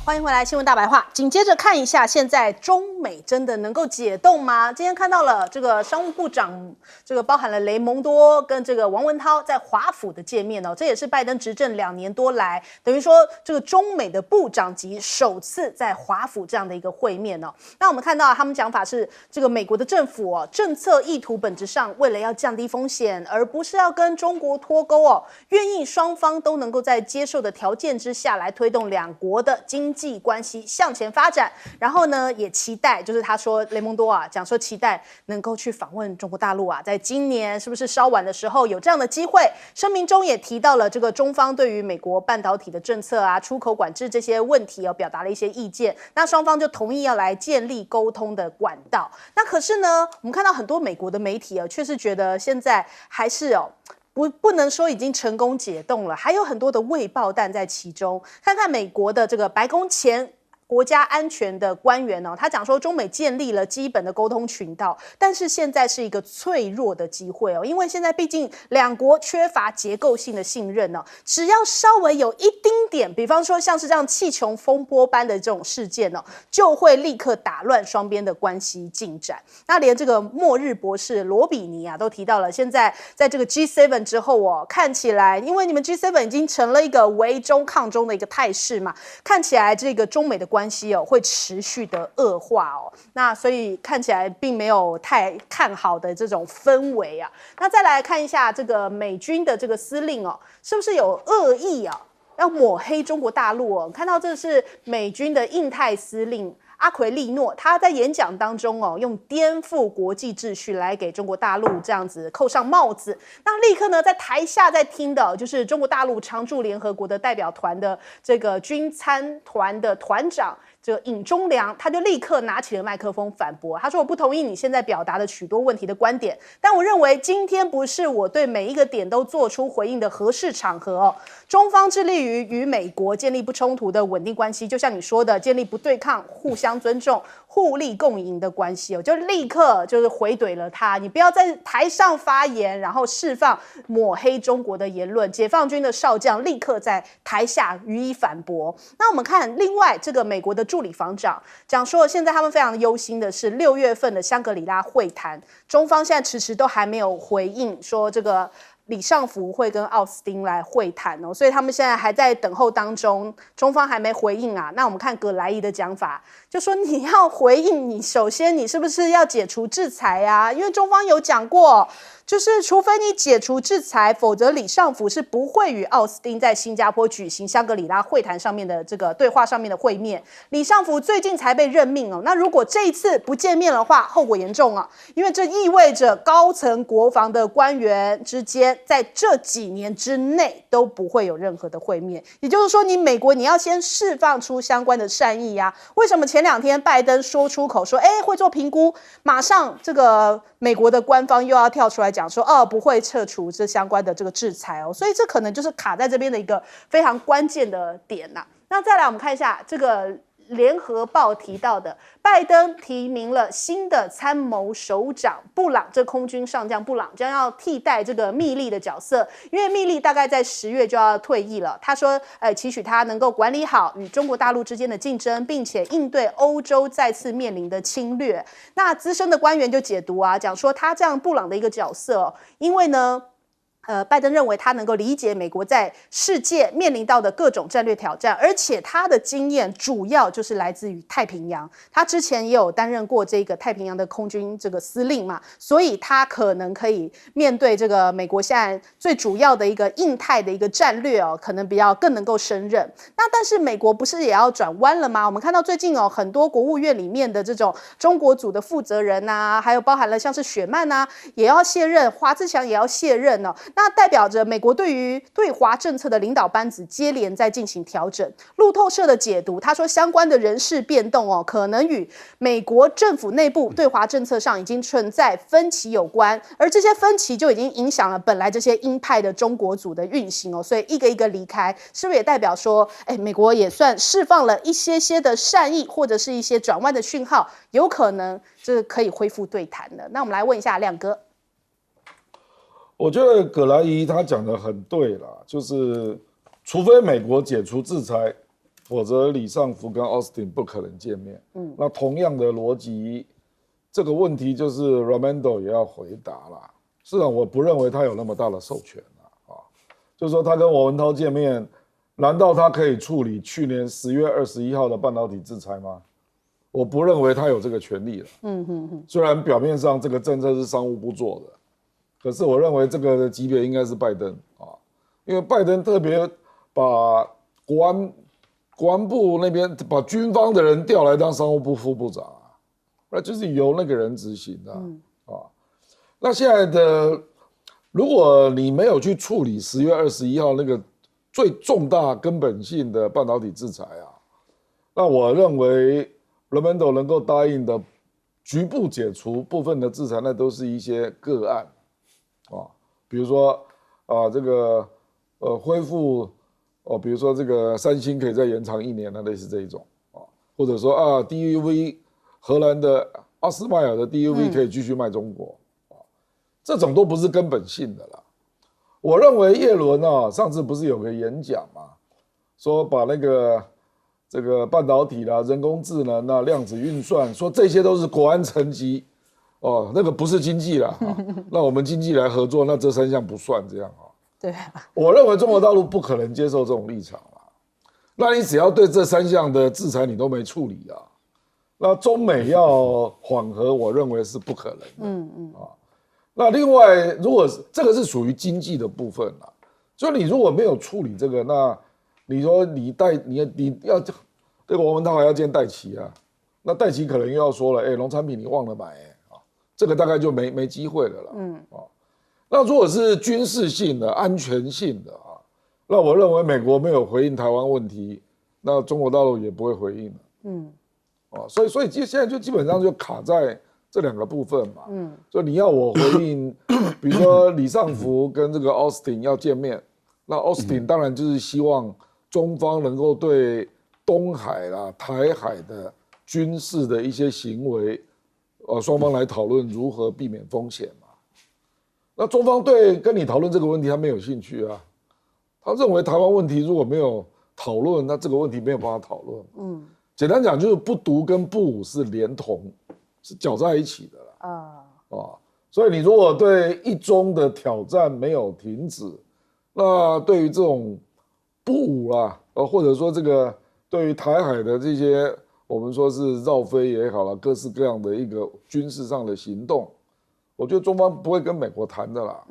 欢迎回来，新闻大白话。紧接着看一下，现在中美真的能够解冻吗？今天看到了这个商务部长，这个包含了雷蒙多跟这个王文涛在华府的见面哦，这也是拜登执政2年多来，等于说这个中美的部长级首次在华府这样的一个会面哦。那我们看到他们讲法是，这个美国的政府哦，政策意图本质上为了要降低风险，而不是要跟中国脱钩哦，愿意双方都能够在接受的条件之下来推动两国的经济关系向前发展，然后呢，也期待，就是他说雷蒙多啊，讲说期待能够去访问中国大陆啊，在今年是不是稍晚的时候有这样的机会？声明中也提到了这个中方对于美国半导体的政策啊、出口管制这些问题表达了一些意见，那双方就同意要来建立沟通的管道。那可是呢，我们看到很多美国的媒体却是觉得现在还是不能说已经成功解冻了，还有很多的未爆弹在其中。看看美国的这个白宫前国家安全的官员他讲说中美建立了基本的沟通渠道，但是现在是一个脆弱的机会因为现在毕竟两国缺乏结构性的信任只要稍微有一丁点，比方说像是这样气球风波般的这种事件就会立刻打乱双边的关系进展。那连这个末日博士罗比尼都提到了，现在在这个 G7 之后看起来，因为你们 G7 已经成了一个围中抗中的一个态势嘛，看起来这个中美的关系会持续的恶化那所以看起来并没有太看好的这种氛围那再来看一下这个美军的这个司令是不是有恶意要抹黑中国大陆看到这是美军的印太司令阿奎利诺，他在演讲当中用颠覆国际秩序来给中国大陆这样子扣上帽子。那立刻呢，在台下在听的就是中国大陆常驻联合国的代表团的这个军参团的团长这个尹忠良，他就立刻拿起了麦克风反驳，他说我不同意你现在表达的许多问题的观点，但我认为今天不是我对每一个点都做出回应的合适场合中方致力于与美国建立不冲突的稳定关系，就像你说的，建立不对抗、互相尊重、互利共赢的关系就立刻就是回怼了他，你不要在台上发言，然后释放抹黑中国的言论。解放军的少将立刻在台下予以反驳。那我们看另外这个美国的助理防长讲说，现在他们非常忧心的是6月份的香格里拉会谈，中方现在迟迟都还没有回应说这个李尚福会跟奥斯汀来会谈所以他们现在还在等候当中，中方还没回应那我们看葛莱仪的讲法，就说你要回应，你首先你是不是要解除制裁因为中方有讲过，就是除非你解除制裁，否则李尚福是不会与奥斯汀在新加坡举行香格里拉会谈上面的这个对话上面的会面。李尚福最近才被任命那如果这一次不见面的话，后果严重因为这意味着高层国防的官员之间在这几年之内都不会有任何的会面。也就是说，你美国你要先释放出相关的善意为什么前2天拜登说出口说会做评估，马上这个美国的官方又要跳出来讲说不会撤除这相关的这个制裁所以这可能就是卡在这边的一个非常关键的点那再来我们看一下这个联合报提到的，拜登提名了新的参谋首长布朗，这空军上将布朗将要替代这个密利的角色，因为密利大概在10月就要退役了。他说期许他能够管理好与中国大陆之间的竞争，并且应对欧洲再次面临的侵略。那资深的官员就解读讲说他这样布朗的一个角色因为呢拜登认为他能够理解美国在世界面临到的各种战略挑战，而且他的经验主要就是来自于太平洋，他之前也有担任过这个太平洋的空军这个司令嘛，所以他可能可以面对这个美国现在最主要的一个印太的一个战略可能比较更能够胜任。那但是美国不是也要转弯了吗？我们看到最近很多国务院里面的这种中国组的负责人还有包含了像是雪曼也要卸任，华自强也要卸任那代表着美国对于对华政策的领导班子接连在进行调整。路透社的解读，他说相关的人事变动可能与美国政府内部对华政策上已经存在分歧有关，而这些分歧就已经影响了本来这些鹰派的中国组的运行所以一个一个离开，是不是也代表说美国也算释放了一些些的善意，或者是一些转弯的讯号，有可能就是可以恢复对谈的。那我们来问一下亮哥。我觉得葛莱仪他讲的很对啦，就是除非美国解除制裁，否则李尚福跟 Austin 不可能见面。那同样的逻辑，这个问题就是 Raimondo 也要回答啦。事实上，我不认为他有那么大的授权就是说他跟王文涛见面，难道他可以处理去年10月21号的半导体制裁吗？我不认为他有这个权利了。虽然表面上这个政策是商务部做的，可是我认为这个级别应该是拜登因为拜登特别把国安部那边把军方的人调来当商务部副部长那就是由那个人执行的那现在的，如果你没有去处理10月21号那个最重大根本性的半导体制裁那我认为 Raimondo 能够答应的局部解除部分的制裁，那都是一些个案比如说这个恢复比如说这个三星可以再延长1年类似这一种或者说DUV 荷兰的阿斯麦尔的 DUV 可以继续卖中国这种都不是根本性的啦。我认为叶伦上次不是有个演讲嘛，说把那个这个半导体啦、人工智能啦、量子运算，说这些都是国安层级那个不是经济啦那我们经济来合作，那这3项不算这样对我认为中国大陆不可能接受这种立场啦。那你只要对这3项的制裁你都没处理那中美要缓和，我认为是不可能的。那另外，如果这个是属于经济的部分啦，就你如果没有处理这个，那你说你要这个王文涛还要见戴琪那戴琪可能又要说了，农产品你忘了买这个大概就没机会了啦。那如果是军事性的、安全性的那我认为美国没有回应台湾问题，那中国大陆也不会回应了。所以现在就基本上就卡在这2个部分嘛。所以你要我回应，比如说李尚福跟这个 Austin 要见面，那 Austin 当然就是希望中方能够对东海啦、台海的军事的一些行为，双方来讨论如何避免风险嘛。那中方跟你讨论这个问题，他没有兴趣他认为台湾问题如果没有讨论，那这个问题没有办法讨论。简单讲就是不独跟不武是连同，是搅在一起的啦。所以你如果对一中的挑战没有停止，那对于这种不武啦，或者说这个对于台海的这些我们说是绕飞也好啦，各式各样的一个军事上的行动，我觉得中方不会跟美国谈的啦。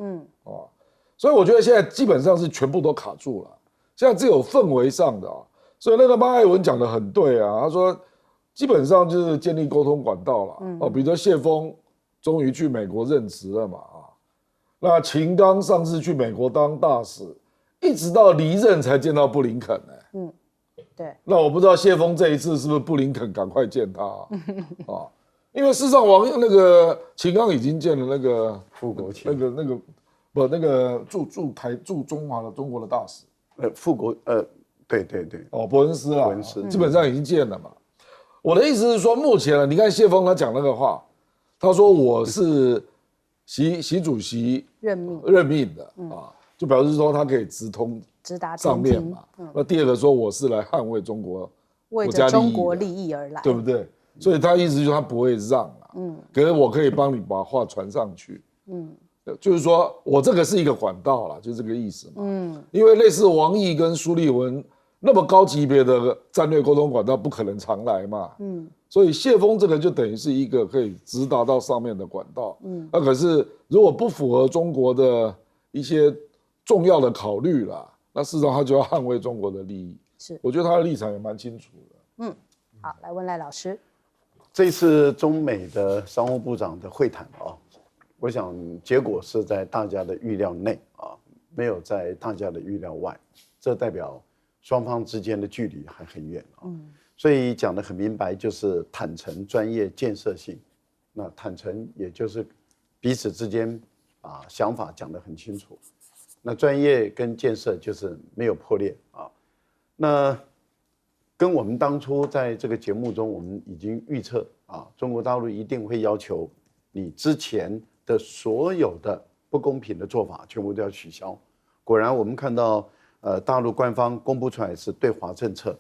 所以我觉得现在基本上是全部都卡住了，现在只有氛围上的所以那个马艾文讲得很对他说基本上就是建立沟通管道了。比如说谢峰终于去美国任职了嘛那秦刚上次去美国当大使，一直到离任才见到布林肯对。那我不知道谢峰这一次是不是布林肯赶快见他因为事实上那个秦刚已经见了那个副国卿那个驻中国的大使副国对伯恩斯啦，伯恩斯基本上已经见了嘛。我的意思是说，目前你看谢峰他讲那个话，他说我是习主席任命的就表示说他可以直达上面嘛。那第二个说我是来捍卫中国为着中国利益而来，对不对？所以他意思就是他不会让可是我可以帮你把话传上去。就是说我这个是一个管道啦，就这个意思嘛。因为类似王毅跟苏立文那么高级别的战略沟通管道不可能常来嘛。所以谢峰这个就等于是一个可以直达到上面的管道。那可是如果不符合中国的一些重要的考虑啦，那事实上他就要捍卫中国的利益。我觉得他的立场也蛮清楚的。好，来问赖老师，这次中美的商务部长的会谈我想结果是在大家的预料内没有在大家的预料外，这代表双方之间的距离还很远所以讲得很明白，就是坦诚、专业、建设性。那坦诚也就是彼此之间想法讲得很清楚，那专业跟建设就是没有破裂那跟我们当初在这个节目中，我们已经预测中国大陆一定会要求你之前的所有的不公平的做法全部都要取消。果然我们看到大陆官方公布出来是对华政策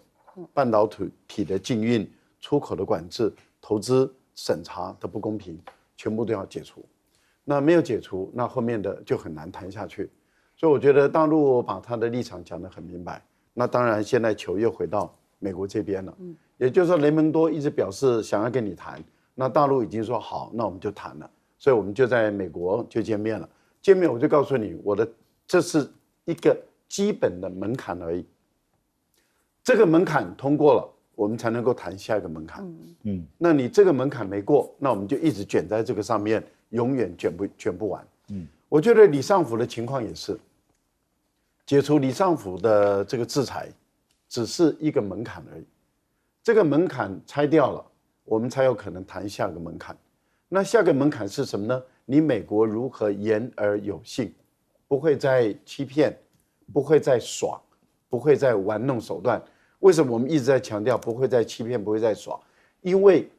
半导体的禁运、出口的管制、投资审查的不公平，全部都要解除。那没有解除，那后面的就很难谈下去。所以我觉得大陆把他的立场讲得很明白。那当然，现在球又回到美国这边了。也就是说，雷蒙多一直表示想要跟你谈，那大陆已经说好，那我们就谈了。所以我们就在美国就见面了。见面我就告诉你，这是一个基本的门槛而已。这个门槛通过了，我们才能够谈下一个门槛。那你这个门槛没过，那我们就一直卷在这个上面，永远卷不完。我觉得李尚福的情况也是，解除李尚福的这个制裁，只是一个门槛而已。这个门槛拆掉了，我们才有可能谈下个门槛。那下个门槛是什么呢？你美国如何言而有信，不会再欺骗，不会再耍，不会再玩弄手段。为什么我们一直在强调不会再欺骗，不会再耍？因为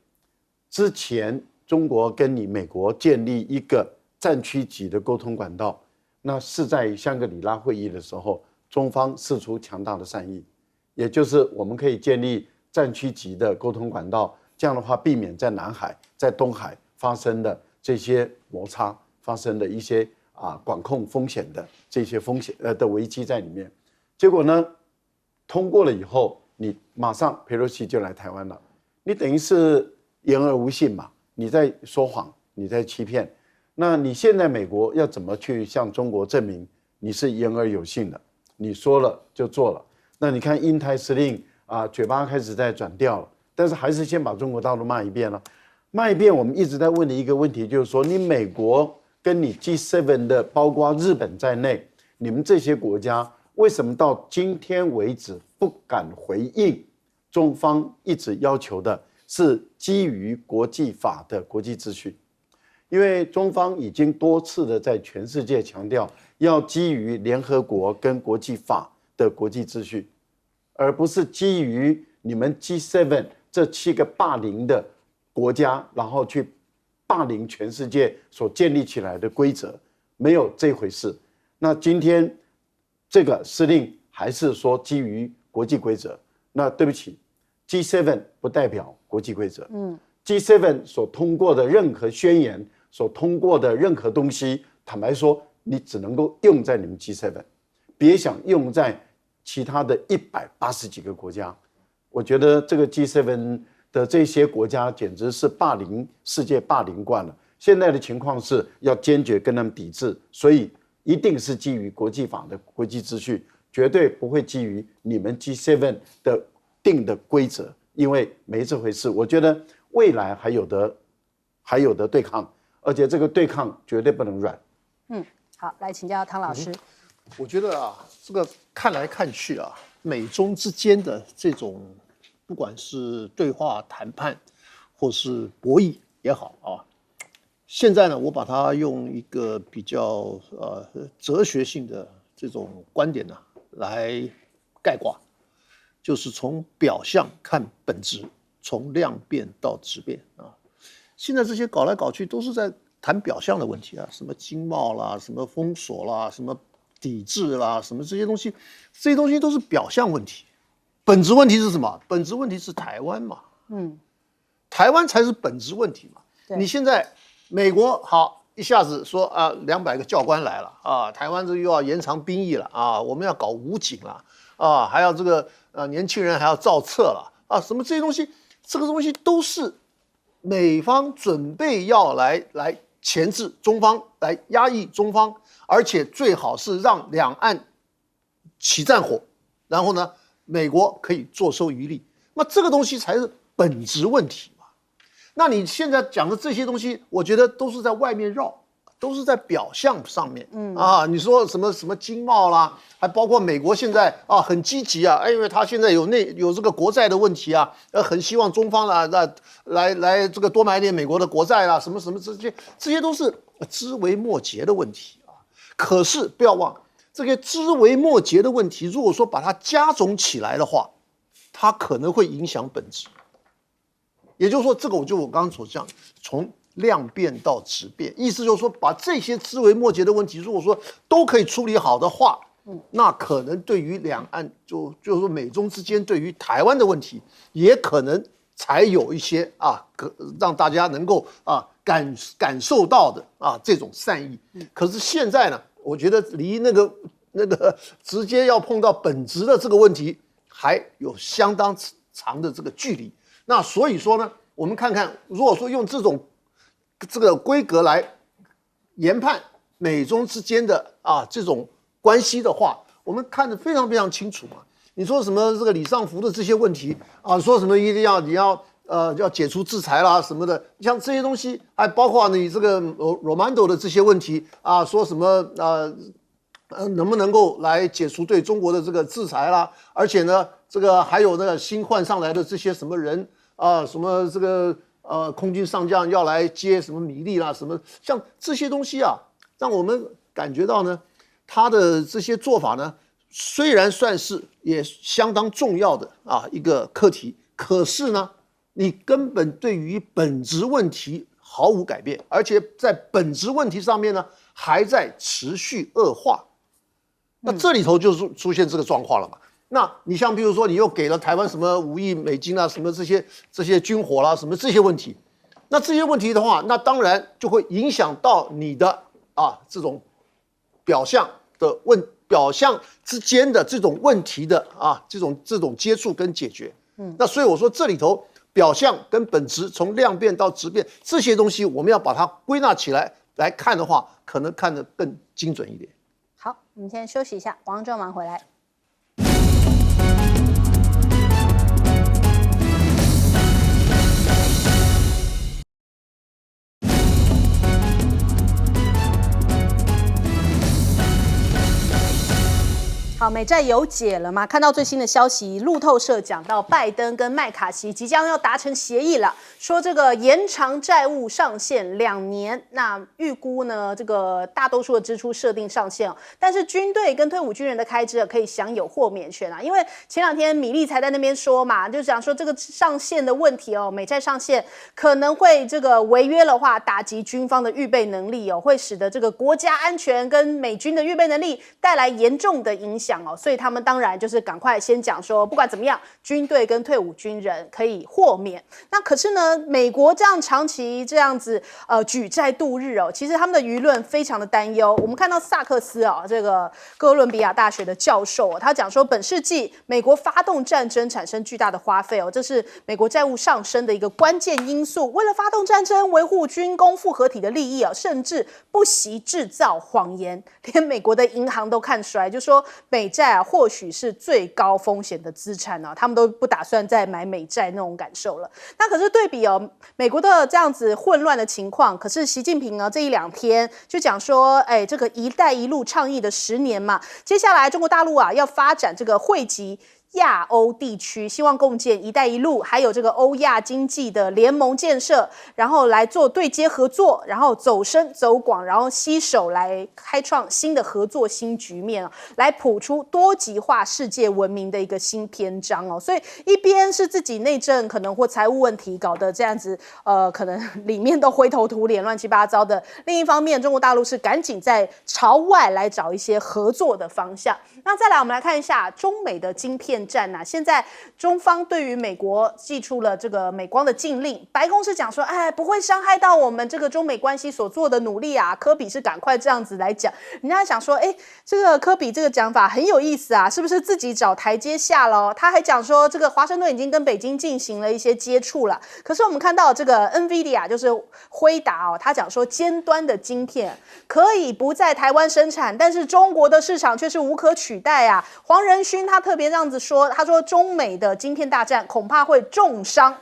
之前中国跟你美国建立一个战区级的沟通管道，那是在香格里拉会议的时候，中方释出强大的善意，也就是我们可以建立战区级的沟通管道，这样的话避免在南海、在东海发生的这些摩擦，发生的一些管控风险的这些风险的危机在里面。结果呢，通过了以后，你马上佩洛西就来台湾了，你等于是言而无信嘛，你在说谎，你在欺骗。那你现在美国要怎么去向中国证明你是言而有信的？你说了就做了。那你看印太司令嘴巴开始在转调了，但是还是先把中国大陆骂一遍了。骂一遍，我们一直在问的一个问题就是说，你美国跟你 G7 的，包括日本在内，你们这些国家为什么到今天为止不敢回应中方一直要求的是基于国际法的国际秩序？因为中方已经多次的在全世界强调，要基于联合国跟国际法的国际秩序，而不是基于你们 G7 这7个霸凌的国家，然后去霸凌全世界所建立起来的规则，没有这回事。那今天这个司令还是说基于国际规则，那对不起 ，G7 不代表国际规则。G7 所通过的任何宣言，所通过的任何东西，坦白说，你只能够用在你们 G7， 别想用在其他的180几个国家。我觉得这个 G7 的这些国家简直是世界霸凌惯了。现在的情况是要坚决跟他们抵制，所以一定是基于国际法的国际秩序，绝对不会基于你们 G7 的定的规则，因为没这回事。我觉得未来还有的对抗，而且这个对抗绝对不能软。好，来请教汤老师。我觉得这个看来看去美中之间的这种不管是对话谈判或是博弈也好现在呢，我把它用一个比较哲学性的这种观点来概括，就是从表象看本质，从量变到质变现在这些搞来搞去都是在谈表象的问题什么经贸啦，什么封锁啦，什么抵制啦，什么这些东西都是表象问题。本质问题是什么？本质问题是台湾嘛，台湾才是本质问题嘛。你现在美国好一下子说200个教官来了台湾这又要延长兵役了我们要搞武警了还要这个年轻人还要造册了什么这些东西，这个东西都是美方准备要来钳制中方，来压抑中方，而且最好是让两岸起战火，然后呢，美国可以坐收渔利。那这个东西才是本质问题嘛。那你现在讲的这些东西，我觉得都是在外面绕，都是在表象上面。你说什么经贸啦，还包括美国现在很积极因为他现在有这个国债的问题很希望中方来这个多买点美国的国债啦，什么这些都是枝微末节的问题可是不要忘，这个枝微末节的问题，如果说把它加总起来的话，它可能会影响本质。也就是说，这个我刚刚所讲，从量变到质变，意思就是说，把这些枝微末节的问题，如果说都可以处理好的话，那可能对于两岸就是说美中之间对于台湾的问题，也可能才有一些让大家能够感受到的这种善意。可是现在呢，我觉得离那个直接要碰到本质的这个问题，还有相当长的这个距离。那所以说呢，我们看看，如果说用这个规格来研判美中之间的这种关系的话，我们看得非常非常清楚嘛。你说什么这个李尚福的这些问题说什么一定你要解除制裁啦什么的，像这些东西，还包括你这个Raimondo的这些问题说什么能不能够来解除对中国的这个制裁啦？而且呢，这个还有那个新换上来的这些什么人什么这个空军上将要来接什么米利啦，什么像这些东西让我们感觉到呢，他的这些做法呢，虽然算是也相当重要的一个课题，可是呢，你根本对于本质问题毫无改变，而且在本质问题上面呢，还在持续恶化。那这里头就出现这个状况了嘛。那你像比如说，你又给了台湾什么5亿美金什么这些军火啦，什么这些问题，那这些问题的话，那当然就会影响到你的这种表象之间的这种问题的这种接触跟解决。那所以我说这里头表象跟本质，从量变到质变这些东西，我们要把它归纳起来来看的话，可能看得更精准一点。好，我们先休息一下，王正完回来。好，美债有解了吗？看到最新的消息，路透社讲到拜登跟麦卡锡即将要达成协议了，说这个延长债务上限2年。那预估呢，这个大多数的支出设定上限，但是军队跟退伍军人的开支可以享有豁免权因为前2天米利才在那边说嘛，就讲说这个上限的问题美债上限可能会这个违约的话，打击军方的预备能力会使得这个国家安全跟美军的预备能力带来严重的影响所以他们当然就是赶快先讲说，不管怎么样，军队跟退伍军人可以豁免。那可是呢，美国这样长期这样子举债度日其实他们的舆论非常的担忧。我们看到萨克斯这个哥伦比亚大学的教授他讲说，本世纪美国发动战争产生巨大的花费这是美国债务上升的一个关键因素。为了发动战争，维护军工复合体的利益甚至不惜制造谎言，连美国的银行都看衰，就说美债或许是最高风险的资产他们都不打算再买美债那种感受了。那可是对比美国的这样子混乱的情况，可是习近平这1、2天就讲说，这个一带一路倡议的10年嘛，接下来中国大陆要发展这个汇集亚欧地区，希望共建一带一路，还有这个欧亚经济的联盟建设，然后来做对接合作，然后走深走广，然后携手来开创新的合作新局面来谱出多极化世界文明的一个新篇章所以一边是自己内政可能或财务问题搞得这样子可能里面都灰头土脸乱七八糟的，另一方面中国大陆是赶紧在朝外来找一些合作的方向。那再来我们来看一下中美的晶片战现在中方对于美国寄出了这个美光的禁令，白宫是讲说不会伤害到我们这个中美关系所做的努力科比是赶快这样子来讲。人家想说这个科比这个讲法很有意思是不是自己找台阶下了他还讲说这个华盛顿已经跟北京进行了一些接触了。可是我们看到这个 NVIDIA 就是辉达他讲说尖端的晶片可以不在台湾生产，但是中国的市场却是无可取代黄仁勋他特别这样子说，他说中美的晶片大战恐怕会重伤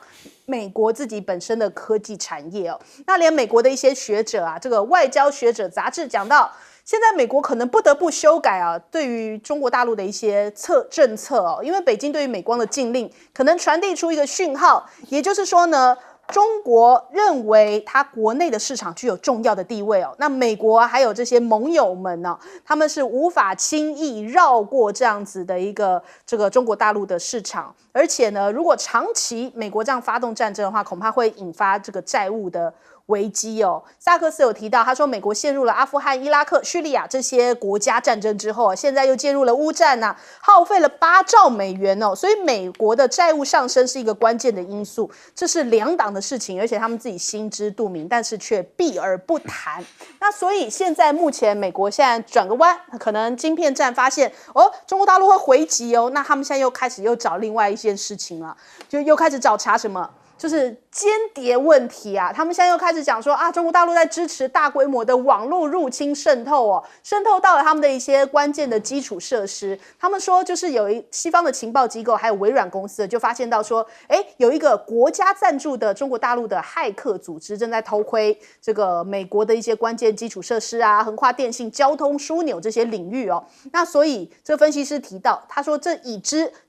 美国自己本身的科技产业那连美国的一些学者这个外交学者杂志讲到，现在美国可能不得不修改对于中国大陆的一些政策因为北京对于美光的禁令可能传递出一个讯号，也就是说呢，中国认为它国内的市场具有重要的地位那美国还有这些盟友们他们是无法轻易绕过这样子的一个这个中国大陆的市场。而且呢，如果长期美国这样发动战争的话，恐怕会引发这个债务的危机哦。萨克斯有提到，他说美国陷入了阿富汗、伊拉克、叙利亚这些国家战争之后，现在又介入了乌战啊，耗费了8兆美元哦，所以美国的债务上升是一个关键的因素，这是两党的事情，而且他们自己心知肚明，但是却避而不谈。那所以现在目前美国现在转个弯，可能晶片战发现中国大陆会回击哦，那他们现在又开始找另外一件事情了，就又开始找茬什么？就是间谍问题啊，他们现在又开始讲说啊，中国大陆在支持大规模的网络入侵渗透哦，渗透到了他们的一些关键的基础设施。他们说就是西方的情报机构还有微软公司就发现到说，有一个国家赞助的中国大陆的骇客组织正在偷窥这个美国的一些关键基础设施啊，横跨电信、交通枢纽这些领域哦。那所以这个分析师提到，他说这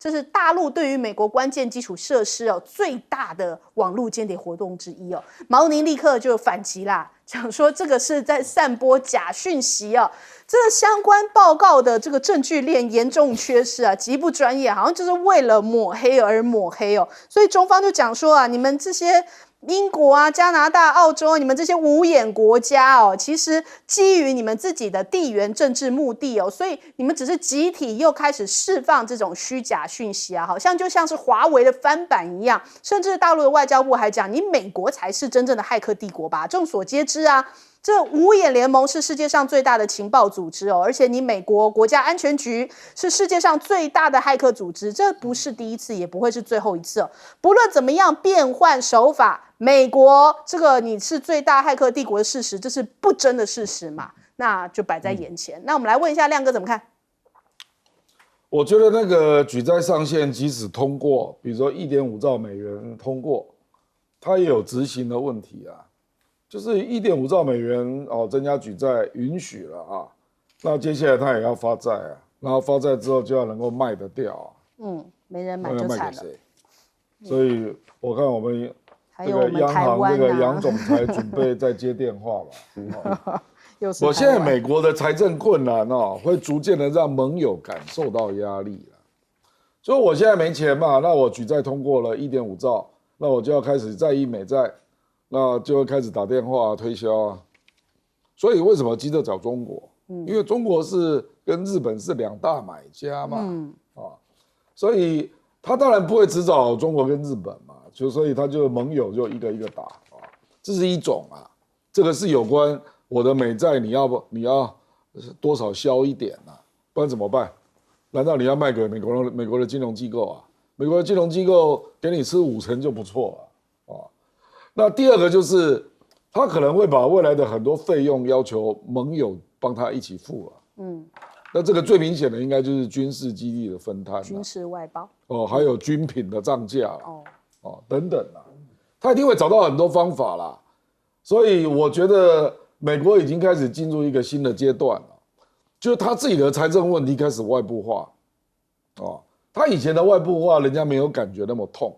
是大陆对于美国关键基础设施最大的网络间谍活动之一哦。毛宁立刻就反击啦，讲说这个是在散播假讯息哦，这相关报告的这个证据链严重缺失啊，极不专业，好像就是为了抹黑而抹黑哦。所以中方就讲说啊，你们这些英国啊、加拿大、澳洲，你们这些无眼国家哦，其实基于你们自己的地缘政治目的哦，所以你们只是集体又开始释放这种虚假讯息啊，好像就像是华为的翻版一样。甚至大陆的外交部还讲，你美国才是真正的骇客帝国吧？众所皆知啊，这五眼联盟是世界上最大的情报组织哦，而且你美国国家安全局是世界上最大的骇客组织，这不是第一次，也不会是最后一次哦。不论怎么样变换手法，美国这个你是最大骇客帝国的事实，这是不争的事实嘛？那就摆在眼前。那我们来问一下亮哥怎么看？我觉得那个举债上限即使通过，比如说1.5兆美元通过，它也有执行的问题啊。就是1.5兆美元增加举债允许了啊，那接下来他也要发债啊，然后发债之后就要能够卖得掉啊。没人买就惨了。所以我看我们这个央行这个杨总裁准备再接电话吧。我现在美国的财政困难会逐渐的让盟友感受到压力了。所以我现在没钱嘛，那我举债通过了1.5兆，那我就要开始在意美债。那就会开始打电话推销啊，所以为什么急着找中国？因为中国是跟日本是2大买家嘛，所以他当然不会只找中国跟日本嘛，所以他就盟友就一个一个打啊，这是一种啊，这个是有关我的美债你要多少销一点啊，不然怎么办？难道你要卖给美国的金融机构啊？美国的金融机构给你吃50%就不错了。那第二个就是，他可能会把未来的很多费用要求盟友帮他一起付了。那这个最明显的应该就是军事基地的分摊，军事外包还有军品的涨价等等啦，他一定会找到很多方法啦。所以我觉得美国已经开始进入一个新的阶段了，就是他自己的财政问题开始外部化。他以前的外部化人家没有感觉那么痛，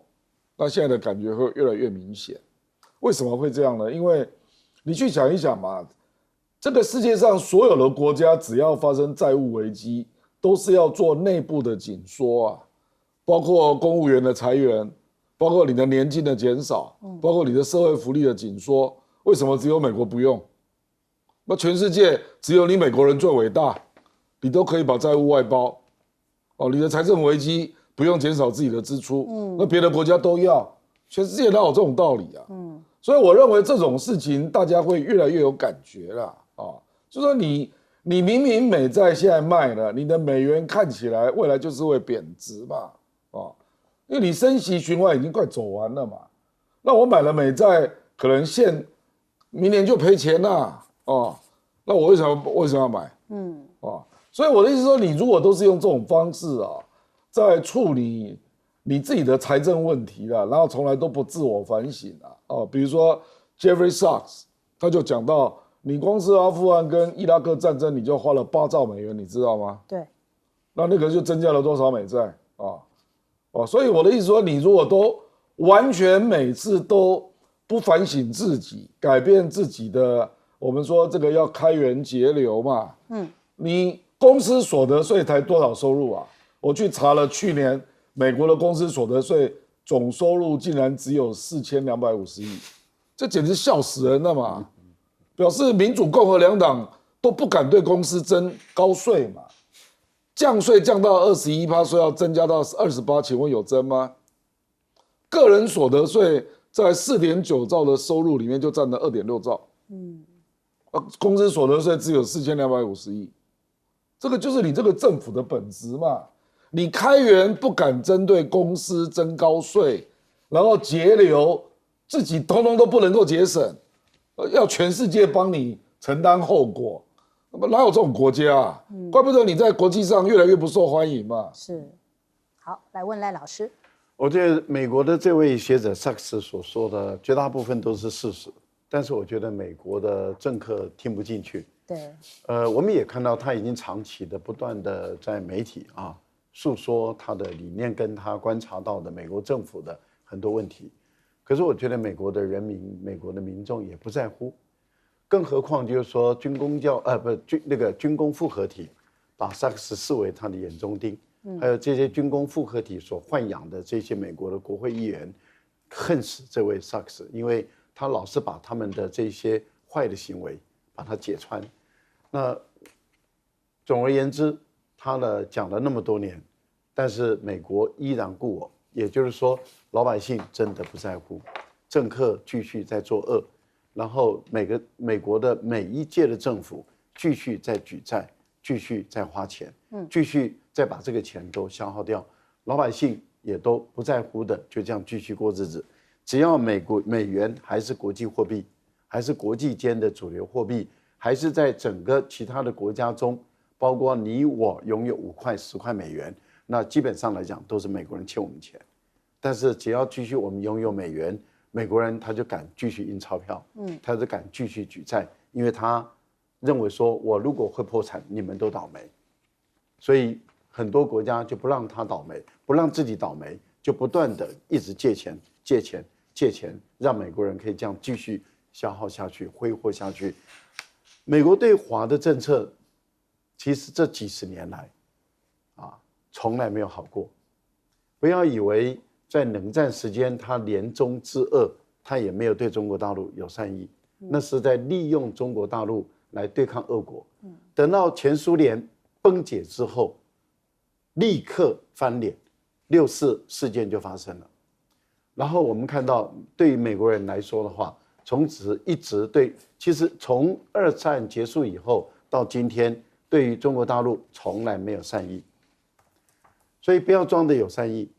那现在的感觉会越来越明显。为什么会这样呢？因为你去想一想嘛，这个世界上所有的国家只要发生债务危机，都是要做内部的紧缩啊，包括公务员的裁员，包括你的年金的减少，包括你的社会福利的紧缩。为什么只有美国不用？那全世界只有你美国人最伟大，你都可以把债务外包，你的财政危机不用减少自己的支出，那别的国家都要，全世界哪有这种道理啊？所以我认为这种事情大家会越来越有感觉啦，就说你明明美债现在卖了，你的美元看起来未来就是会贬值嘛，因为你升息循环已经快走完了嘛，那我买了美债，可能明年就赔钱啦，那我为什么要买？所以我的意思说，你如果都是用这种方式在处理你自己的财政问题啦，然后从来都不自我反省比如说 Jeffrey Sachs 他就讲到，你光是阿富汗跟伊拉克战争你就花了8兆美元，你知道吗？对，那个就增加了多少美债所以我的意思说，你如果都完全每次都不反省自己，改变自己的，我们说这个要开源节流嘛，你公司所得税才多少收入啊？我去查了去年美国的公司所得税总收入竟然只有4250亿，这简直笑死人了嘛！表示民主共和两党都不敢对公司征高税嘛，降税降到21%，说要增加到28%，请问有增吗？个人所得税在4.9兆的收入里面就占了2.6兆，公司所得税只有4250亿，这个就是你这个政府的本质嘛。你开源不敢针对公司征高税，然后节流自己通通都不能够节省，要全世界帮你承担后果，哪有这种国家啊？怪不得你在国际上越来越不受欢迎嘛。是，好，来问赖老师。我觉得美国的这位学者萨克斯所说的绝大部分都是事实，但是我觉得美国的政客听不进去。对，我们也看到他已经长期的不断的在媒体诉说他的理念跟他观察到的美国政府的很多问题，可是我觉得美国的人民、美国的民众也不在乎，更何况就是说军工复合体，把萨克斯视为他的眼中钉，还有这些军工复合体所豢养的这些美国的国会议员，恨死这位萨克斯，因为他老是把他们的这些坏的行为把它揭穿。那总而言之，他呢讲了那么多年，但是美国依然故我，也就是说，老百姓真的不在乎，政客继续在作恶，然后美国的每一届的政府继续在举债，继续在花钱，继续再把这个钱都消耗掉，老百姓也都不在乎的，就这样继续过日子。只要美元还是国际货币，还是国际间的主流货币，还是在整个其他的国家中，包括你我拥有5块、10块美元，那基本上来讲都是美国人欠我们钱。但是只要继续我们拥有美元，美国人他就敢继续印钞票，他就敢继续举债，因为他认为说我如果会破产，你们都倒霉。所以很多国家就不让他倒霉，不让自己倒霉，就不断的一直借钱，让美国人可以这样继续消耗下去，挥霍下去。美国对华的政策，其实这几十年来，从来没有好过。不要以为在冷战时间，他联中之恶，他也没有对中国大陆有善意，那是在利用中国大陆来对抗俄国。等到前苏联崩解之后，立刻翻脸，6·4事件就发生了。然后我们看到，对于美国人来说的话，从此一直对，其实从2战结束以后到今天，对于中国大陆从来没有善意，所以不要装的有善意。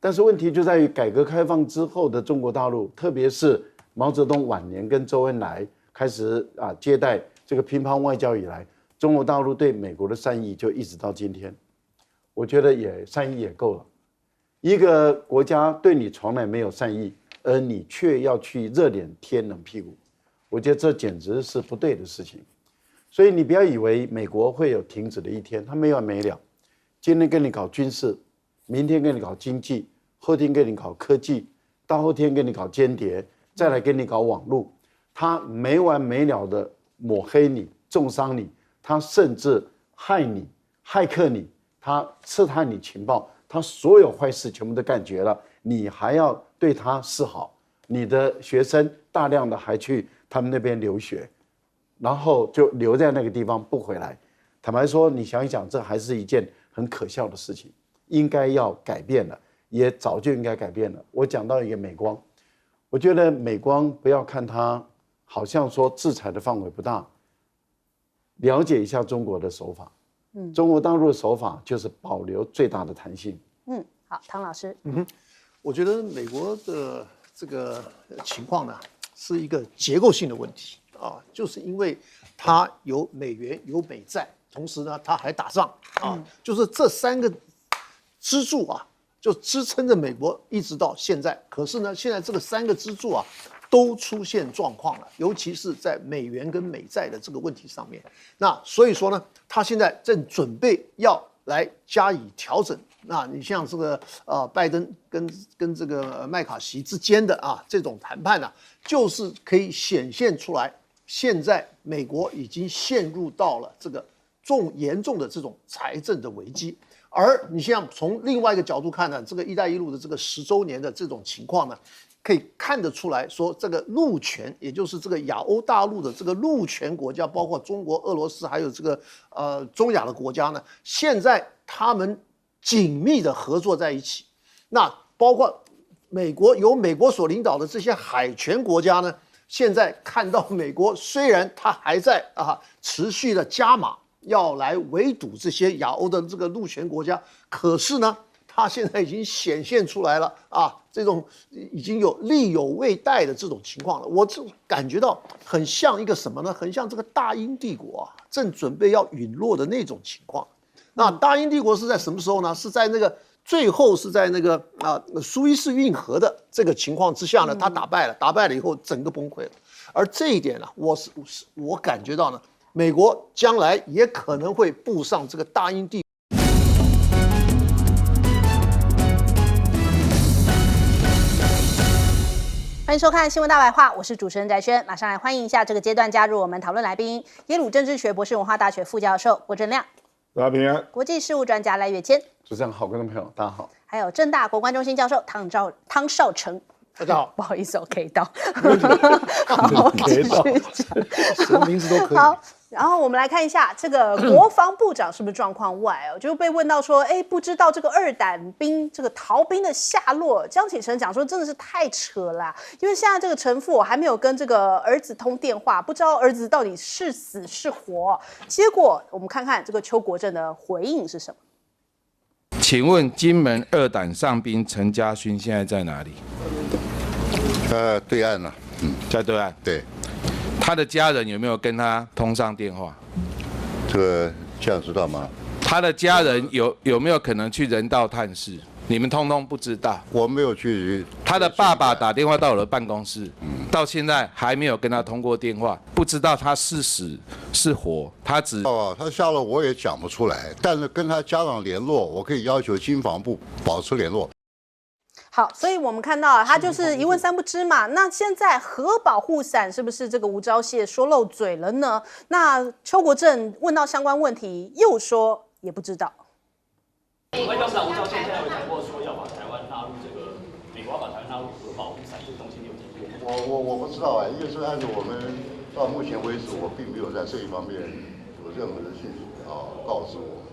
但是问题就在于改革开放之后的中国大陆，特别是毛泽东晚年跟周恩来开始接待这个乒乓外交以来，中国大陆对美国的善意就一直到今天，我觉得善意也够了。一个国家对你从来没有善意，而你却要去热脸贴冷屁股，我觉得这简直是不对的事情。所以你不要以为美国会有停止的一天，它没完没了。今天跟你搞军事，明天跟你搞经济，后天跟你搞科技，大后天跟你搞间谍，再来跟你搞网络，它没完没了的抹黑你、重伤你，它甚至害你、骇客你，它刺探你情报，他所有坏事全部都干绝了，你还要对他示好，你的学生大量的还去他们那边留学，然后就留在那个地方不回来。坦白说，你想一想，这还是一件很可笑的事情，应该要改变了，也早就应该改变了。我讲到一个美光，我觉得美光不要看它好像说制裁的范围不大，了解一下中国的手法。中国大陆的手法就是保留最大的弹性。好，唐老师。我觉得美国的这个情况呢，是一个结构性的问题就是因为它有美元有美债，同时呢它还打仗就是这3个支柱就支撑着美国一直到现在。可是呢，现在这个3个支柱都出现状况了，尤其是在美元跟美债的这个问题上面。那所以说呢，他现在正准备要来加以调整。那你像这个拜登跟这个麦卡锡之间的这种谈判就是可以显现出来，现在美国已经陷入到了这个严重的这种财政的危机。而你像从另外一个角度看呢，这个“一带一路”的这个10周年的这种情况呢，可以看得出来说，这个陆权，也就是这个亚欧大陆的这个陆权国家，包括中国、俄罗斯，还有这个中亚的国家呢，现在他们紧密的合作在一起。那包括由美国所领导的这些海权国家呢，现在看到美国虽然它还在持续的加码，要来围堵这些亚欧的这个陆权国家，可是呢，它现在已经显现出来了这种已经有力有未逮的这种情况了。我就感觉到很像一个什么呢？很像这个大英帝国正准备要陨落的那种情况。那大英帝国是在什么时候呢？是在那个最后是在那个苏伊士运河的这个情况之下呢，他打败了以后整个崩溃了。而这一点呢，我感觉到呢，美国将来也可能会步上这个大英帝国。欢迎收看《新闻大白话》，我是主持人翟轩，马上来欢迎一下这个阶段加入我们讨论来宾：耶鲁政治学博士、文化大学副教授郭正亮，大家平安；国际事务专家赖岳谦，主持人好，观众朋友大家好；还有政大国关中心教授汤绍成。大家好，不好意思，OK 到，好，继续讲，什么名字都可以。好，然后我们来看一下这个国防部长是不是状况外就被问到说，不知道这个二胆兵这个逃兵的下落。江启臣讲说，真的是太扯了，因为现在这个陈父还没有跟这个儿子通电话，不知道儿子到底是死是活。结果我们看看这个邱国正的回应是什么。请问金门二胆上兵陈家勋现在在哪里？对岸了，在对岸。对，他的家人有没有跟他通上电话？这样知道吗？他的家人有没有可能去人道探视？你们通通不知道。我没有去。他的爸爸打电话到我的办公室，到现在还没有跟他通过电话，不知道他是死是活。他下了我也讲不出来，但是跟他家长联络，我可以要求经防部保持联络。好，所以我们看到他就是一问三不知嘛。那现在核保护伞是不是这个吴钊燮说漏嘴了呢？那邱国正问到相关问题，又说也不知道。外交部长吴钊燮现在有讲过说要把台湾纳入这个美国要把台湾纳入核保护伞，这个东西你有听过？我不知道因为是按照我们到目前为止，我并没有在这一方面有任何的讯息告知我们。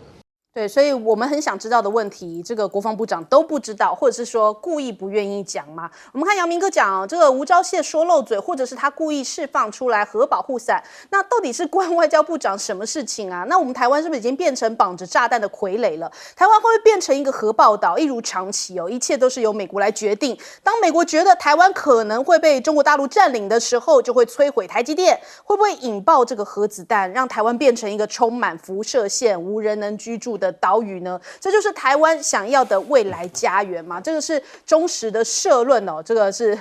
对，所以我们很想知道的问题，这个国防部长都不知道，或者是说故意不愿意讲吗？我们看阳明哥讲这个吴钊燮说漏嘴，或者是他故意释放出来核保护伞，那到底是关外交部长什么事情啊？那我们台湾是不是已经变成绑着炸弹的傀儡了？台湾会不会变成一个核爆岛，一如长期一切都是由美国来决定？当美国觉得台湾可能会被中国大陆占领的时候，就会摧毁台积电，会不会引爆这个核子弹，让台湾变成一个充满辐射线、无人能居住的岛屿呢？这就是台湾想要的未来家园吗？这个是忠实的社论这个是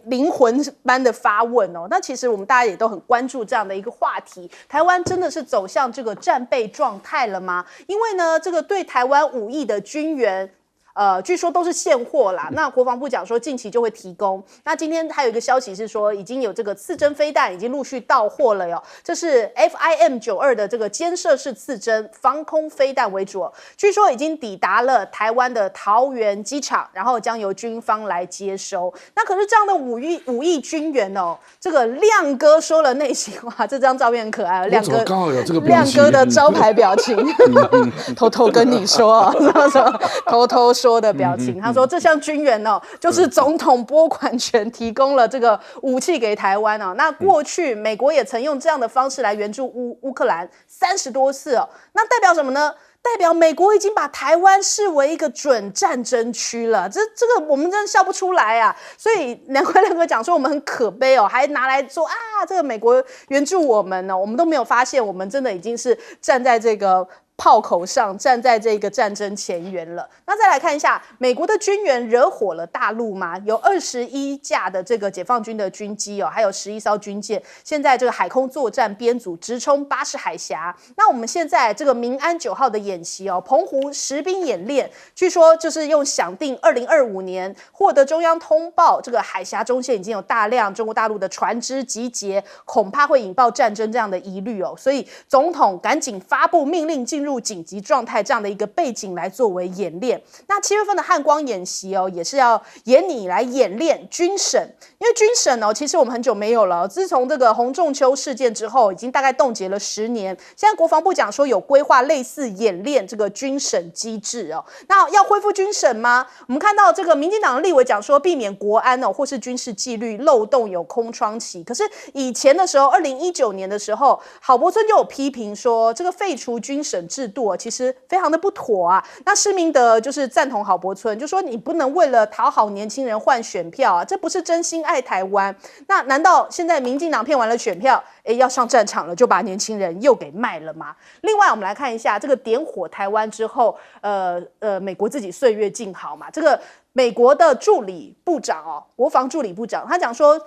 灵魂般的发问那其实我们大家也都很关注这样的一个话题，台湾真的是走向这个战备状态了吗？因为呢，这个对台湾5亿的军援据说都是现货啦。那国防部讲说近期就会提供。那今天还有一个消息是说，已经有这个刺针飞弹已经陆续到货了哟。这是 FIM-92的这个肩射式刺针防空飞弹为主据说已经抵达了台湾的桃园机场，然后将由军方来接收。那可是这样的5亿军援这个亮哥说了内心话，这张照片很可爱亮哥刚好有这个表情，亮哥的招牌表情，偷偷跟你说偷偷说的表情，他说这项军援就是总统拨款权提供了这个武器给台湾那过去美国也曾用这样的方式来援助乌克兰30多次那代表什么呢？代表美国已经把台湾视为一个准战争区了，这个我们真的笑不出来啊！所以难怪亮哥讲说我们很可悲还拿来说这个美国援助我们我们都没有发现，我们真的已经是站在这个炮口上，站在这个战争前沿了。那再来看一下，美国的军援惹火了大陆吗？有21架的这个解放军的军机哦，还有11艘军舰，现在这个海空作战编组直冲巴士海峡。那我们现在这个民安9号的演习哦，澎湖实兵演练，据说就是用想定2025年获得中央通报，这个海峡中线已经有大量中国大陆的船只集结，恐怕会引爆战争这样的疑虑哦，所以总统赶紧发布命令进入紧急状态这样的一个背景来作为演练。那7月份的汉光演习哦，也是要演你来演练军审，因为军审哦，其实我们很久没有了，自从这个洪仲丘事件之后，已经大概冻结了10年。现在国防部讲说有规划类似演练这个军审机制哦，那要恢复军审吗？我们看到这个民进党的立委讲说，避免国安哦或是军事纪律漏洞有空窗期。可是以前的时候，2019年的时候，郝柏村就有批评说，这个废除军审制度其实非常的不妥啊。那施明德就是赞同郝柏村，就说你不能为了讨好年轻人换选票啊，这不是真心爱台湾。那难道现在民进党骗完了选票，要上战场了，就把年轻人又给卖了吗？另外，我们来看一下这个点火台湾之后，美国自己岁月静好嘛，这个美国的助理部长哦，国防助理部长，他讲说，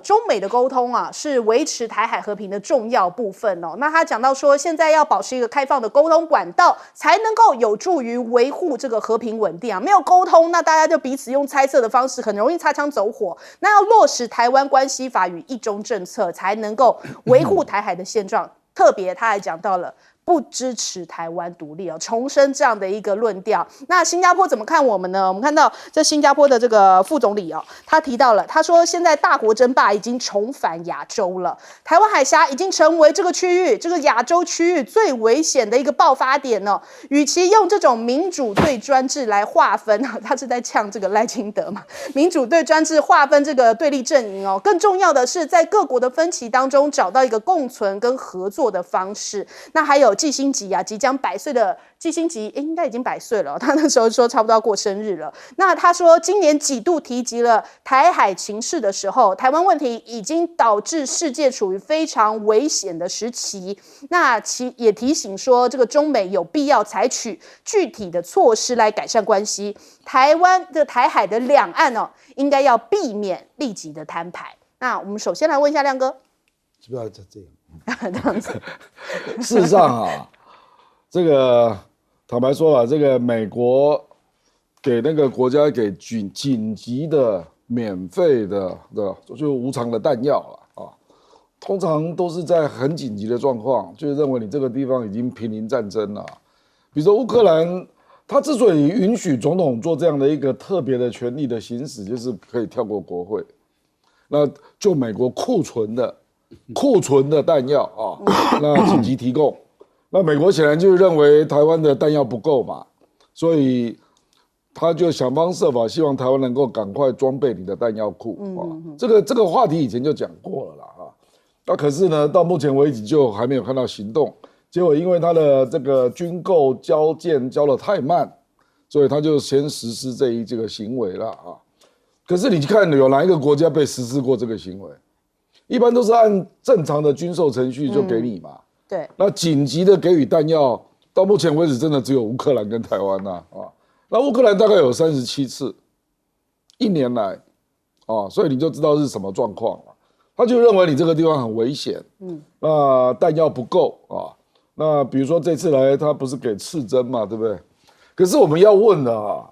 中美的沟通啊，是维持台海和平的重要部分哦。那他讲到说，现在要保持一个开放的沟通管道，才能够有助于维护这个和平稳定啊。没有沟通，那大家就彼此用猜测的方式，很容易擦枪走火。那要落实台湾关系法与一中政策，才能够维护台海的现状。特别他还讲到了，不支持台湾独立哦，重申这样的一个论调。那新加坡怎么看我们呢？我们看到这新加坡的这个副总理哦，他提到了，他说现在大国争霸已经重返亚洲了，台湾海峡已经成为这个区域，这个亚洲区域最危险的一个爆发点哦。与其用这种民主对专制来划分，他是在呛这个赖清德嘛？民主对专制划分这个对立阵营哦，更重要的是在各国的分歧当中找到一个共存跟合作的方式。那还有季辛吉啊，即将100岁的季辛吉，应该已经100岁了。他那时候说差不多要过生日了。那他说，今年几度提及了台海情势的时候，台湾问题已经导致世界处于非常危险的时期。那也提醒说，这个中美有必要采取具体的措施来改善关系。台湾的台海的两岸哦，应该要避免立即的摊牌。那我们首先来问一下亮哥，是不是要这样？这样子。事实上啊，这个坦白说啊，这个美国给那个国家给紧急的、免费的，就无偿的弹药了啊，通常都是在很紧急的状况，就认为你这个地方已经濒临战争了。比如说乌克兰，他之所以允许总统做这样的一个特别的权利的行使，就是可以跳过国会，那就美国库存的弹药啊，那紧急提供。那美国显然就认为台湾的弹药不够嘛，所以他就想方设法，希望台湾能够赶快装备你的弹药库啊。这个话题以前就讲过了啦啊。那可是呢，到目前为止就还没有看到行动。结果因为他的这个军购交件交得太慢，所以他就先实施这个行为了啊。可是你看有哪一个国家被实施过这个行为？一般都是按正常的军售程序就给你嘛。对。那紧急的给予弹药，到目前为止真的只有乌克兰跟台湾啊。那乌克兰大概有37次，1年来啊，所以你就知道是什么状况了。他就认为你这个地方很危险，那弹药不够啊。那比如说这次来，他不是给刺针嘛，对不对？可是我们要问的啊，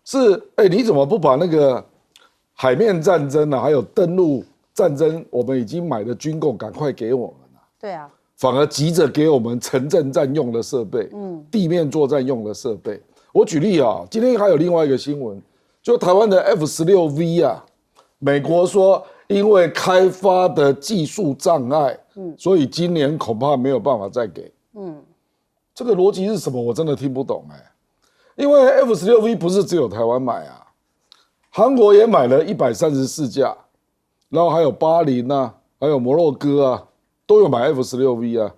是你怎么不把那个海面战争啊，还有登陆战争，我们已经买的军购赶快给我们啊？对啊，反而急着给我们城镇战用的设备，地面作战用的设备。我举例啊，今天还有另外一个新闻，就台湾的 F-16V 啊，美国说因为开发的技术障碍，所以今年恐怕没有办法再给。这个逻辑是什么？我真的听不懂因为 F-16V 不是只有台湾买啊，韩国也买了134架，然后还有巴林啊，还有摩洛哥啊，都有买 F-16V 啊。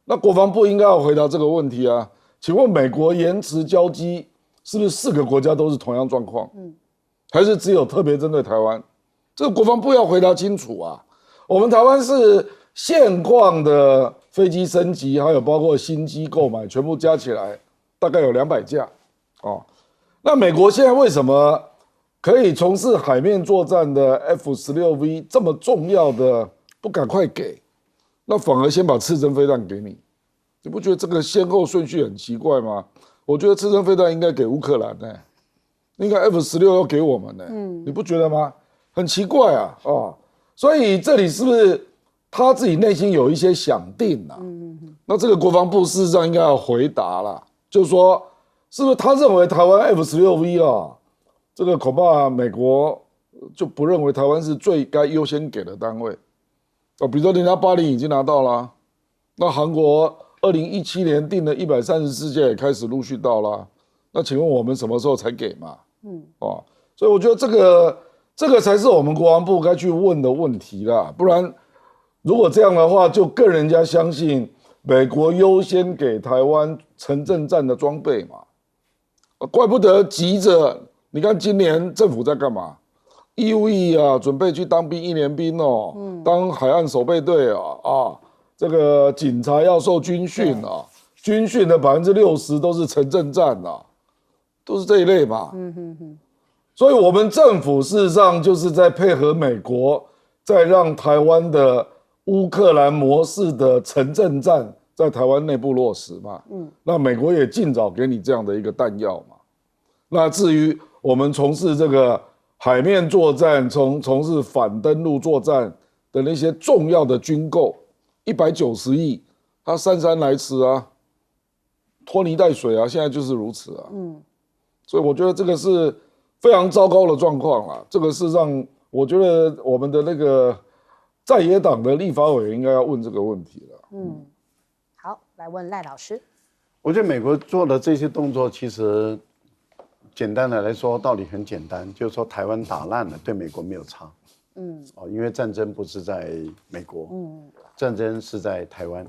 那国防部应该要回答这个问题啊。请问美国延迟交机是不是4个国家都是同样状况？还是只有特别针对台湾？这个国防部要回答清楚啊。我们台湾是现况的飞机升级，还有包括新机购买，全部加起来大概有200架哦。那美国现在为什么可以从事海面作战的 F-16V 这么重要的不赶快给，那反而先把刺针飞弹给你？你不觉得这个先后顺序很奇怪吗？我觉得刺针飞弹应该给乌克兰呢，应该 F-16要给我们呢，你不觉得吗？很奇怪啊，所以这里是不是他自己内心有一些想定啊？那这个国防部事实上应该要回答啦，就是说，是不是他认为台湾 F-16V 啊，这个恐怕美国就不认为台湾是最该优先给的单位啊？比如说人家80已经拿到了，那韩国2017年订的134架也开始陆续到了，那请问我们什么时候才给嘛？所以我觉得这个才是我们国防部该去问的问题啦，不然如果这样的话，就更人家相信美国优先给台湾城镇战的装备嘛，怪不得急着。你看今年政府在干嘛？义务役啊，准备去当兵1年兵哦，当海岸守备队啊，这个警察要受军训啊，军训的60%都是城镇战啊，都是这一类嘛。所以我们政府事实上就是在配合美国，在让台湾的乌克兰模式的城镇战在台湾内部落实嘛。那美国也尽早给你这样的一个弹药嘛。那至于我们从事这个海面作战，从事反登陆作战的那些重要的军购，190亿，它姗姗来迟啊，拖泥带水啊，现在就是如此啊。所以我觉得这个是非常糟糕的状况啊！这个事实上，我觉得我们的那个在野党的立法委员应该要问这个问题了。好，来问赖老师。我觉得美国做的这些动作，其实简单的来说，道理很简单，就是说台湾打烂了，对美国没有差。因为战争不是在美国，战争是在台湾，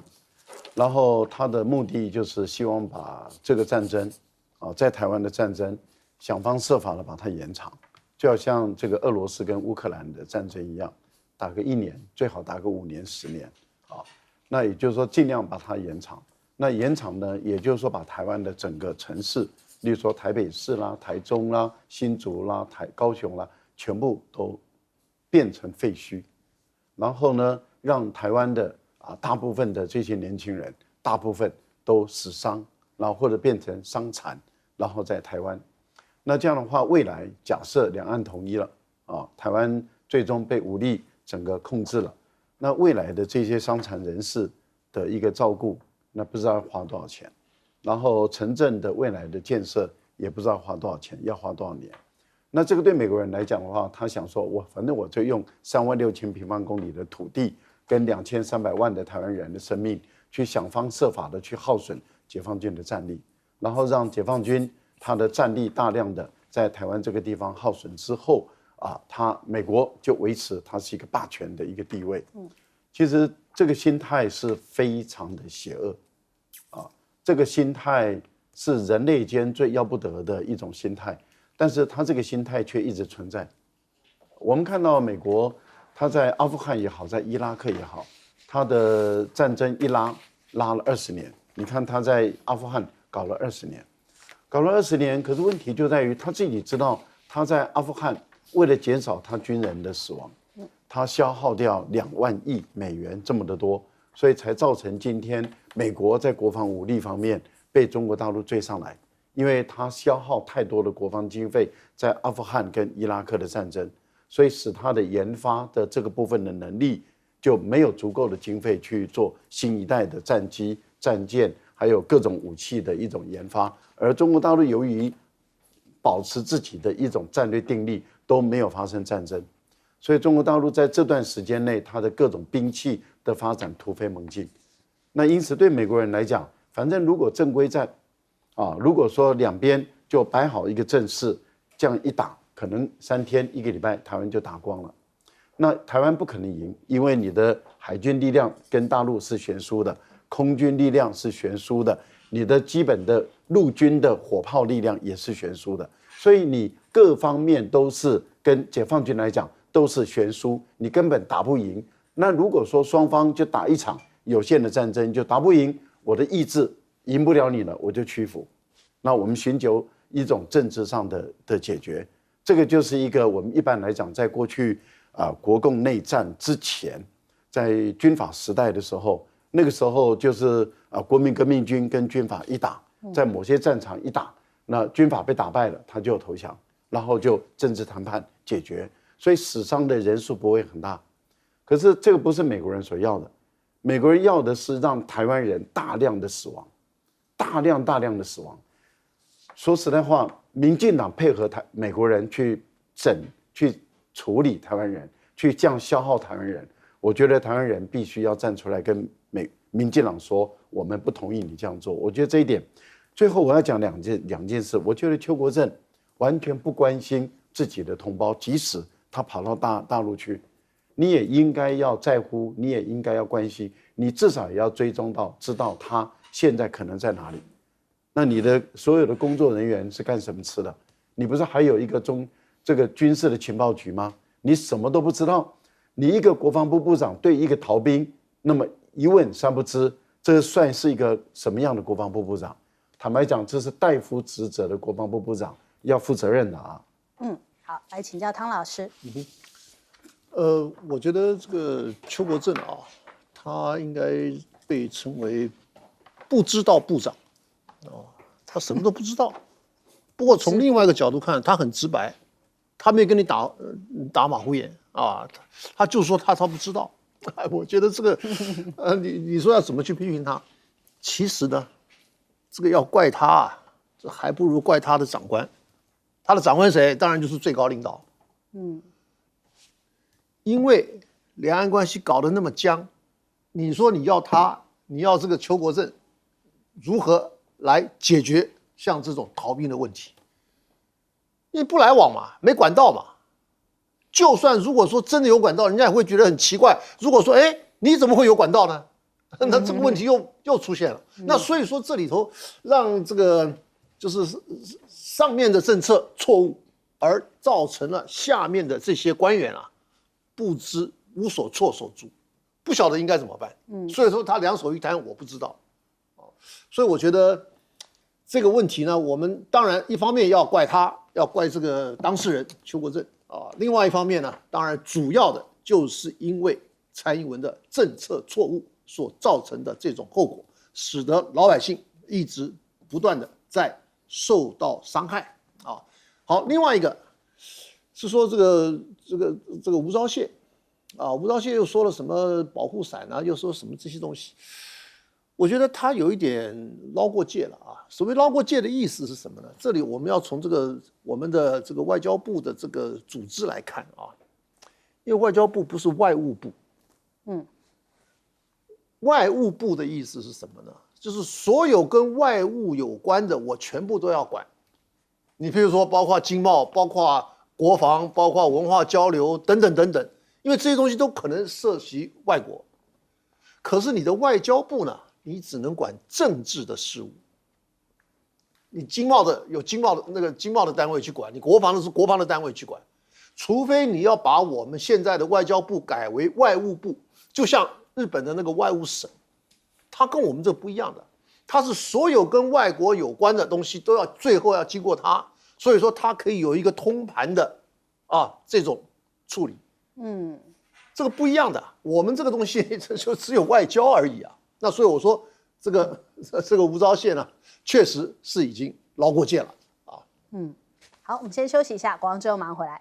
然后他的目的就是希望把这个战争，在台湾的战争。想方设法的把它延长，就好像这个俄罗斯跟乌克兰的战争一样，打个1年，最好打个5年、10年，那也就是说尽量把它延长。那延长呢，也就是说把台湾的整个城市，例如说台北市啦、台中啦、新竹啦、高雄啦，全部都变成废墟，然后呢，让台湾的大部分的这些年轻人，大部分都死伤，然后或者变成伤残，然后在台湾。那这样的话，未来假设两岸统一了台湾最终被武力整个控制了，那未来的这些伤残人士的一个照顾，那不知道要花多少钱，然后城镇的未来的建设也不知道花多少钱，要花多少年。那这个对美国人来讲的话，他想说，反正我就用36000平方公里的土地跟2300万的台湾人的生命，去想方设法的去耗损解放军的战力，然后让解放军他的战力大量的在台湾这个地方耗损之后美国就维持它是一个霸权的一个地位。其实这个心态是非常的邪恶这个心态是人类间最要不得的一种心态，但是他这个心态却一直存在。我们看到美国，他在阿富汗也好，在伊拉克也好，他的战争一拉了20年。你看他在阿富汗搞了20年。搞了20年，可是问题就在于他自己知道，他在阿富汗为了减少他军人的死亡，他消耗掉2万亿美元这么的多，所以才造成今天美国在国防武力方面被中国大陆追上来，因为他消耗太多的国防经费在阿富汗跟伊拉克的战争，所以使他的研发的这个部分的能力就没有足够的经费去做新一代的战机、战舰，还有各种武器的一种研发。而中国大陆由于保持自己的一种战略定力，都没有发生战争，所以中国大陆在这段时间内，它的各种兵器的发展突飞猛进。那因此对美国人来讲，反正如果正规战如果说两边就摆好一个阵势，这样一打，可能3天1个礼拜台湾就打光了。那台湾不可能赢，因为你的海军力量跟大陆是悬殊的，空军力量是悬殊的，你的基本的陆军的火炮力量也是悬殊的，所以你各方面都是跟解放军来讲都是悬殊，你根本打不赢。那如果说双方就打一场，有限的战争就打不赢，我的意志赢不了你了，我就屈服。那我们寻求一种政治上的解决，这个就是一个我们一般来讲，在过去国共内战之前，在军阀时代的时候，那个时候就是国民革命军跟军阀一打，在某些战场一打，那军阀被打败了，他就投降，然后就政治谈判解决，所以死伤的人数不会很大。可是这个不是美国人所要的，美国人要的是让台湾人大量的死亡，大量的死亡。说实在话，民进党配合美国人去处理台湾人，去这样消耗台湾人，我觉得台湾人必须要站出来跟民进党说，我们不同意你这样做。我觉得这一点，最后我要讲两件事。我觉得邱国正完全不关心自己的同胞，即使他跑到大陆去，你也应该要在乎，你也应该要关心，你至少也要追踪到，知道他现在可能在哪里。那你的所有的工作人员是干什么吃的？你不是还有一个这个军事的情报局吗？你什么都不知道，你一个国防部部长对一个逃兵那么一问三不知，这算是一个什么样的国防部部长？坦白讲，这是代夫职责的国防部部长要负责任的啊。好，来请教汤老师。我觉得这个邱国正啊，他应该被称为不知道部长。他什么都不知道。不过从另外一个角度看，他很直白，他没有跟你打马虎眼啊，他就说他不知道。我觉得这个，你说要怎么去批评他？其实呢，这个要怪他啊，这还不如怪他的长官。他的长官谁？当然就是最高领导。因为两岸关系搞得那么僵，你说你要这个邱国正如何来解决像这种逃兵的问题？因为不来往嘛，没管道嘛。就算如果说真的有管道，人家也会觉得很奇怪。如果说，你怎么会有管道呢？那这个问题又出现了。那所以说这里头让这个就是上面的政策错误，而造成了下面的这些官员啊，不知无所措手足，不晓得应该怎么办。所以说他两手一摊，我不知道。所以我觉得这个问题呢，我们当然一方面要怪他，要怪这个当事人邱国正啊，另外一方面呢，当然主要的就是因为蔡英文的政策错误所造成的这种后果，使得老百姓一直不断的在受到伤害啊。好，另外一个是说这个吴钊燮啊，吴钊燮又说了什么保护伞啊，又说什么这些东西。我觉得他有一点捞过界了啊！所谓捞过界的意思是什么呢？这里我们要从我们的这个外交部的这个组织来看啊，因为外交部不是外务部，外务部的意思是什么呢？就是所有跟外务有关的，我全部都要管。你比如说，包括经贸，包括国防，包括文化交流等等等等，因为这些东西都可能涉及外国。可是你的外交部呢？你只能管政治的事务，你经贸的有经贸的单位去管，你国防的是国防的单位去管，除非你要把我们现在的外交部改为外务部，就像日本的那个外务省，它跟我们这不一样的，它是所有跟外国有关的东西都要最后要经过它，所以说它可以有一个通盘的这种处理，这个不一样的，我们这个东西就只有外交而已啊。那所以我说，这个吴钊燮呢，确实是已经捞过界了啊。好，我们先休息一下，广告之后马上回来。